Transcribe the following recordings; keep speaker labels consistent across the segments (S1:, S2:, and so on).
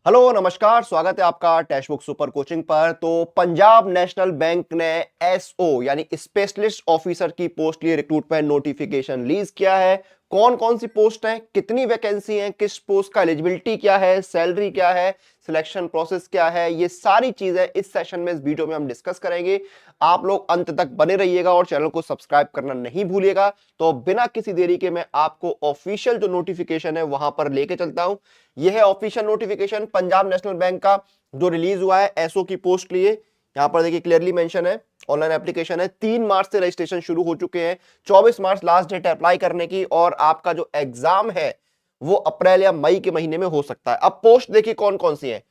S1: Hello नमस्कार, स्वागत है आपका टेक्स्ट बुक सुपर कोचिंग पर। तो पंजाब नेशनल बैंक ने एसओ यानी स्पेशलिस्ट ऑफिसर की पोस्ट लिए रिक्रूटमेंट नोटिफिकेशन रिलीज किया है। कौन कौन सी पोस्ट है, कितनी वैकेंसी है, किस पोस्ट का एलिजिबिलिटी क्या है, सैलरी क्या है, सिलेक्शन प्रोसेस क्या है, ये सारी चीजें इस सेशन में, इस वीडियो में हम डिस्कस करेंगे। आप लोग अंत तक बने रहिएगा और चैनल को सब्सक्राइब करना नहीं भूलिएगा। तो बिना किसी देरी के मैं आपको ऑफिशियल जो नोटिफिकेशन है वहां पर लेके चलता हूं। यह है official notification Punjab national bank का जो रिलीज हुआ है एसओ की पोस्ट लिए। यहां पर देखिए क्लियरली मेंशन है, ऑनलाइन एप्लीकेशन है। 3 मार्च से रजिस्ट्रेशन शुरू हो चुके हैं। 24 मार्च लास्ट डेट है अप्लाई करने की और आपका जो एग्जाम है वो अप्रैल या मई के महीने में हो सकता है। अब पोस्ट देखिए कौन कौन सी है।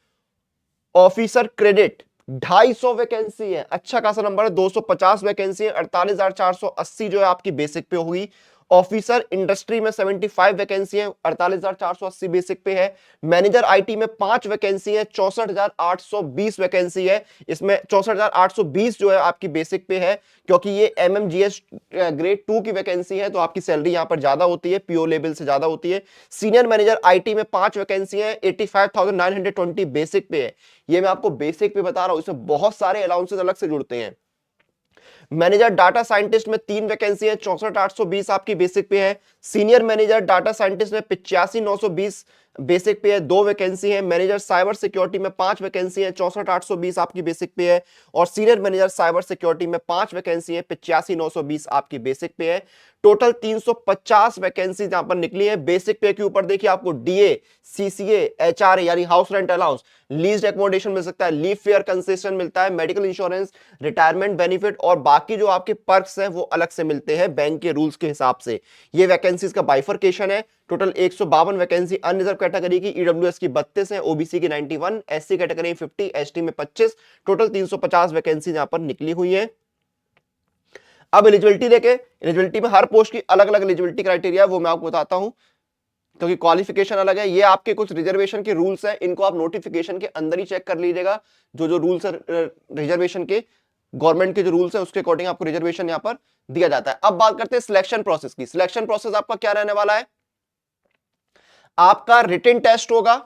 S1: ऑफिसर क्रेडिट 250 वैकेंसी है, अच्छा खासा नंबर है। 250 वैकेंसी है, 48,480 जो है आपकी बेसिक पे होगी। ऑफिसर इंडस्ट्री में 75 वैकेंसी है, 48,480 बेसिक पे है। मैनेजर आईटी में 5 वैकेंसी है, 64,820 वैकेंसी है। इसमें 64,820 जो है आपकी बेसिक पे है, क्योंकि ये एमएमजीएस ग्रेड 2 की वैकेंसी है, तो आपकी सैलरी यहां पर ज्यादा होती है, पीओ लेवल से ज्यादा होती है। सीनियर मैनेजर आईटी में 5 वैकेंसी है, 85,920 बेसिक पे है। ये मैं आपको बेसिक पे बता रहा हूं, इसमें बहुत सारे अलाउंसेस अलग से जुड़ते हैं। मैनेजर डाटा साइंटिस्ट में 3 वैकेंसी है, 64,820 आपकी बेसिक पे है। सीनियर मैनेजर डाटा साइंटिस्ट में 85,920 बेसिक पे है, 2 वैकेंसी है। मैनेजर साइबर सिक्योरिटी में 5 वैकेंसी है, 64,820 आपकी बेसिक पे है। और सीनियर मैनेजर साइबर सिक्योरिटी में 5 वैकेंसी है, 85,920 आपकी बेसिक पे है। टोटल 350 वैकेंसी जहां पर निकली है। बेसिक पे के ऊपर देखिए आपको डीए, सीसीए, एचआरए यानी house rent allowance, lease accommodation मिल सकता है, लीव फेयर कंसेशन मिलता है, मेडिकल इंश्योरेंस, रिटायरमेंट बेनिफिट और बाकी जो आपके पर्क्स हैं वो अलग से मिलते हैं बैंक के रूल्स के हिसाब से। ये वैकेंसीज का बाइफरकेशन है। टोटल 152 वैकेंसी अनरिजर्व कैटेगरी की, ईडब्ल्यूएस की 32 है, ओबीसी की 91, एससी कैटेगरी 50, एसटी में 25। टोटल 350 वैकेंसी यहां पर निकली हुई है। अब एलिजिबिलिटी देखे, एलिजिबिलिटी में हर पोस्ट की अलग अलग एलिजिबिलिटी क्राइटेरिया है, वो मैं आपको बताता हूं, क्योंकि क्वालिफिकेशन अलग है। ये आपके कुछ रिजर्वेशन के रूल्स हैं, इनको आप नोटिफिकेशन के अंदर ही चेक कर लीजिएगा। जो जो रूल्स है रिजर्वेशन के, गवर्नमेंट के जो रूल्स है उसके अकॉर्डिंग आपको रिजर्वेशन यहां पर दिया जाता है। अब बात करते हैं सिलेक्शन प्रोसेस की। सिलेक्शन प्रोसेस आपका क्या रहने वाला है? आपका रिटन टेस्ट होगा,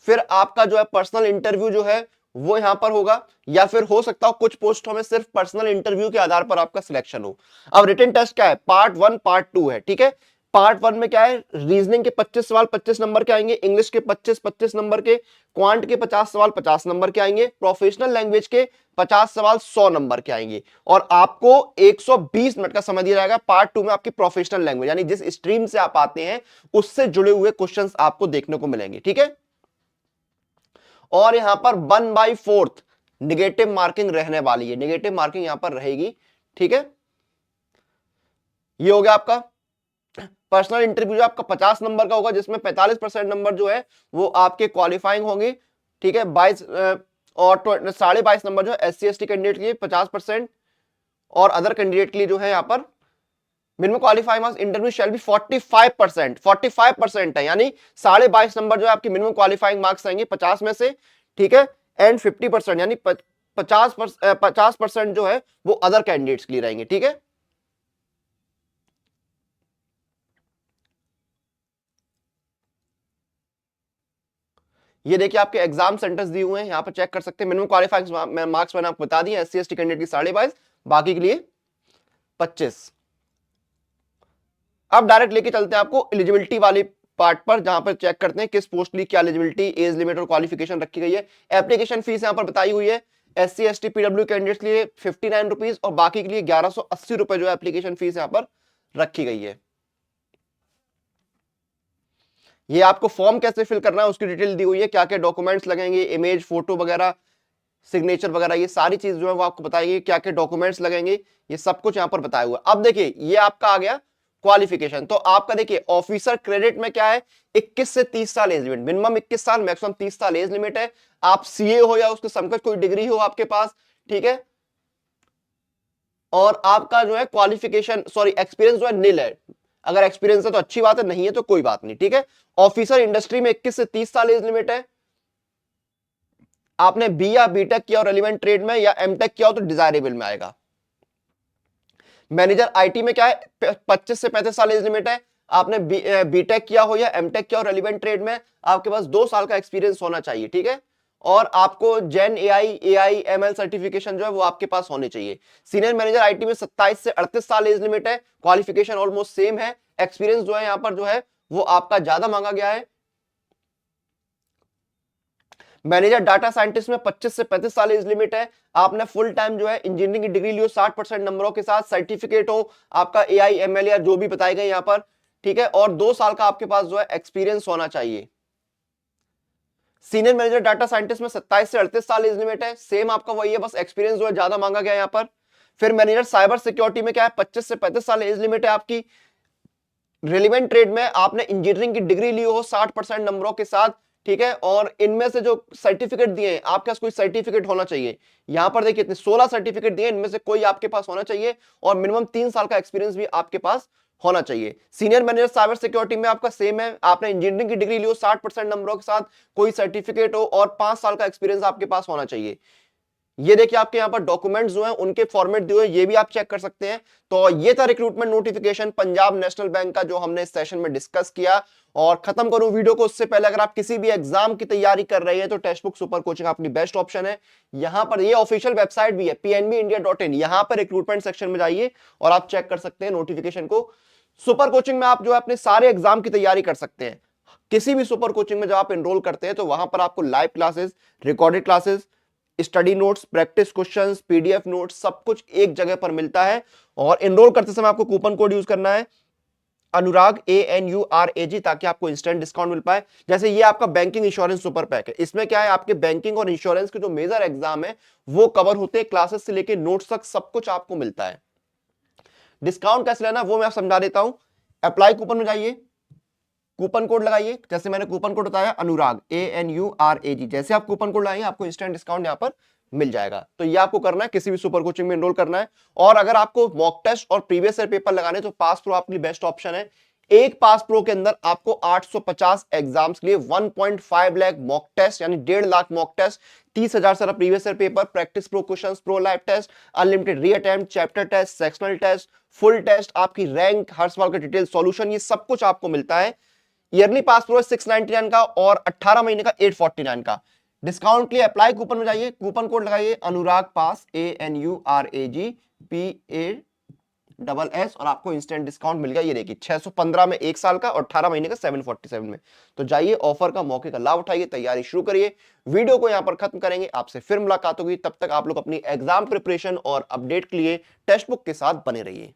S1: फिर आपका जो है पर्सनल इंटरव्यू जो है वो यहां पर होगा, या फिर हो सकता हो कुछ पोस्टों में सिर्फ पर्सनल इंटरव्यू के आधार पर आपका सिलेक्शन हो। अब रिटन टेस्ट क्या है? पार्ट 1 पार्ट 2 है, ठीक है। पार्ट 1 में क्या है? रीजनिंग के 25 सवाल 25 नंबर के आएंगे, इंग्लिश के 25 नंबर के, क्वांट के 50 सवाल 50 नंबर के आएंगे, प्रोफेशनल लैंग्वेज के 50 सवाल 100 नंबर के आएंगे। और आपको 120 मिनट का समय दिया जाएगा। पार्ट 2 में आपकी प्रोफेशनल लैंग्वेज यानी जिस स्ट्रीम से आप आते हैं उससे जुड़े हुए क्वेश्चंस आपको देखने को मिलेंगे, ठीक है। और यहां पर 1/4 निगेटिव मार्किंग रहने वाली है, निगेटिव मार्किंग यहां पर रहेगी, ठीक है। ये हो गया आपका पर्सनल इंटरव्यू, जो आपका 50 नंबर का होगा, जिसमें 45% नंबर जो है वो आपके क्वालिफाइंग होंगे, ठीक है। 22 और 22.5 नंबर जो है एससी एसटी कैंडिडेट के लिए 50%, और अदर कैंडिडेट के लिए जो है यहाँ पर minimum qualifying marks interview shall be 45%। 45% है, यानी 22.5 नंबर जो है आपकी मिनिमम क्वालिफाइंग मार्क्स आएंगे 50 में से, ठीक है। एंड 50% यानी 50% जो है वो अदर कैंडिडेट्स के लिए रहेंगे, ठीक है। ये देखिए आपके एग्जाम सेंटर्स दिए हुए हैं, यहां पर चेक कर सकते हैं। मिनिमम क्वालिफाइंग मार्क्स मैंने आपको बता दिए, एससी एसटी कैंडिडेट की 22.5, बाकी के लिए 25। अब डायरेक्ट लेके चलते हैं आपको एलिजिबिलिटी वाली पार्ट पर, जहां पर चेक करते हैं किस पोस्ट के लिए क्या एलिजिबिलिटी, एज लिमिट और क्वालिफिकेशन रखी गई है। एप्लीकेशन फीस यहां पर बताई हुई है। एससी एसटी पीडब्ल्यू कैंडिडेट्स के लिए 59 रुपीज और बाकी के लिए 1180 रुपए जो एप्लीकेशन फीस यहां पर रखी गई है। ये आपको फॉर्म कैसे फिल करना है उसकी डिटेल दी हुई है, क्या क्या डॉक्यूमेंट्स लगेंगे, इमेज, फोटो वगैरह, सिग्नेचर वगैरह, ये सारी चीज जो है वो आपको बताएगी, क्या क्या डॉक्यूमेंट्स लगेंगे, ये सब कुछ यहां पर बताया हुआ है। अब देखिए ये आपका आ गया क्वालिफिकेशन। तो आपका देखिए ऑफिसर क्रेडिट में क्या है? 21 से 30 साल एज लिमिट, मिनिमम 21 साल, मैक्सिमम 30 साल एज लिमिट है। आप सीए हो या उसके समकक्ष कोई डिग्री हो आपके पास, ठीक है। और आपका जो है क्वालिफिकेशन, सॉरी एक्सपीरियंस जो है निल है। अगर एक्सपीरियंस है तो अच्छी बात है, नहीं है तो कोई बात नहीं, ठीक है। ऑफिसर इंडस्ट्री में 21 से 30 साल एज लिमिट है। आपने बी या बीटेक किया और रेलिवेंट ट्रेड में, या एमटेक किया हो तो डिजायरेबल में आएगा। मैनेजर आईटी में क्या है? 25 से 35 साल एज लिमिट है। आपने बीटेक किया हो या एमटेक किया हो रेलिवेंट ट्रेड में, आपके पास 2 साल का एक्सपीरियंस होना चाहिए, ठीक है। और आपको जेन एआई एमएल सर्टिफिकेशन जो है वो आपके पास होने चाहिए। सीनियर मैनेजर आईटी में 27 से 38 साल एज लिमिट है, क्वालिफिकेशन ऑलमोस्ट सेम है, एक्सपीरियंस जो है यहां पर जो है वो आपका ज्यादा मांगा गया है। मैनेजर डाटा साइंटिस्ट में 25 से 35 साल एज लिमिट है, आपने फुल टाइम जो है इंजीनियरिंग की डिग्री लियो 60% नंबरों के साथ, सर्टिफिकेट हो आपका एआई एमएल या जो भी बताए गए यहां पर, ठीक है। और 2 साल का आपके पास जो है एक्सपीरियंस होना चाहिए। सीनियर मैनेजर डाटा साइंटिस्ट में 27 से 38 साल एज लिमिट है, सेम आपका वही है, बस एक्सपीरियंस जो है ज्यादा मांगा गया यहां पर। फिर मैनेजर साइबर सिक्योरिटी में क्या है, 25 से 35 साल एज लिमिट है आपकी, रिलेवेंट ट्रेड में आपने इंजीनियरिंग की डिग्री ली हो 60% नंबरों के साथ, ठीक है। और इनमें से जो सर्टिफिकेट दिए हैं आपके पास कोई सर्टिफिकेट होना चाहिए, यहां पर देखिए 16 सर्टिफिकेट दिए, इनमें से कोई आपके पास होना चाहिए, और मिनिमम 3 साल का एक्सपीरियंस भी आपके पास होना चाहिए। सीनियर मैनेजर साइबर सिक्योरिटी में आपका सेम है, आपने इंजीनियरिंग की डिग्री ली हो 60% नंबरों के साथ, कोई सर्टिफिकेट हो, और 5 साल का एक्सपीरियंस आपके पास होना चाहिए। ये देखिए आपके यहाँ पर डॉक्यूमेंट्स जो हैं उनके फॉर्मेट दिए हुए, ये भी आप चेक कर सकते हैं। तो ये था recruitment notification Punjab national bank का, जो हमने इस सेशन में डिस्कस किया। और खत्म करूं वीडियो को उससे पहले, अगर आप किसी भी एग्जाम की तैयारी कर रहे हैं तो टेक्स्ट बुक सुपर कोचिंग अपनी बेस्ट ऑप्शन है। यहां पर ये ऑफिशियल वेबसाइट भी है pnbindia.in, यहां पर रिक्रूटमेंट सेक्शन में जाइए और आप चेक कर सकते हैं नोटिफिकेशन को। सुपर कोचिंग में आप जो है अपने सारे एग्जाम की तैयारी कर सकते हैं। किसी भी सुपर कोचिंग में जब आप एनरोल करते हैं तो वहां पर आपको live classes, recorded classes, study notes, practice questions, PDF notes, सब कुछ एक जगह पर मिलता है। और एनरोल करते समय आपको कूपन कोड यूज करना है अनुराग ANURAG, ताकि आपको इंस्टेंट डिस्काउंट मिल पाए। जैसे ये आपका बैंकिंग इंश्योरेंस सुपर पैक है, इसमें क्या है, आपके बैंकिंग और इंश्योरेंस के जो मेजर एग्जाम है वो कवर होते हैं, क्लासेस से लेके नोट्स तक सब कुछ आपको मिलता है। डिस्काउंट कैसे लेना वो मैं समझा देता हूं। अप्लाई कूपन में जाइए, कूपन कोड लगाइए, जैसे मैंने कूपन कोड बताया अनुराग ANURAG, जैसे आप कूपन कोड लगाएंगे आपको इंस्टेंट डिस्काउंट यहां पर मिल जाएगा। तो ये आपको करना है, किसी भी सुपर कोचिंग में एनरोल करना है। और अगर आपको मॉक टेस्ट और प्रीवियस ईयर पेपर लगाने तो पास प्रो आपके लिए बेस्ट ऑप्शन है। एक पास प्रो के अंदर आपको 850 एग्जाम्स के लिए 1.5 लाख मॉक टेस्ट, यानी 1.5 लाख मॉक टेस्ट, 30,000 सारा previous year paper, practice pro questions, pro live test, unlimited reattempt, chapter test, sectional test, full test, आपकी रैंक, हर सवाल का डिटेल सॉल्यूशन, ये सब कुछ आपको मिलता है। ईयरली पास प्रो 699 का और 18 महीने का 849 का। डिस्काउंट के लिए अप्लाई कूपन में जाइए, कूपन कोड लगाइए अनुराग पास ANURAG PASS और आपको इंस्टेंट डिस्काउंट मिल गया। ये देखिए 615 में 1 साल का और 18 महीने का 747 में। तो जाइए ऑफर का मौके का लाभ उठाइए, तैयारी शुरू करिए। वीडियो को यहां पर खत्म करेंगे, आपसे फिर मुलाकात होगी, तब तक आप लोग अपनी एग्जाम प्रिपरेशन और अपडेट के लिए टेक्स्ट बुक के साथ बने रहिए।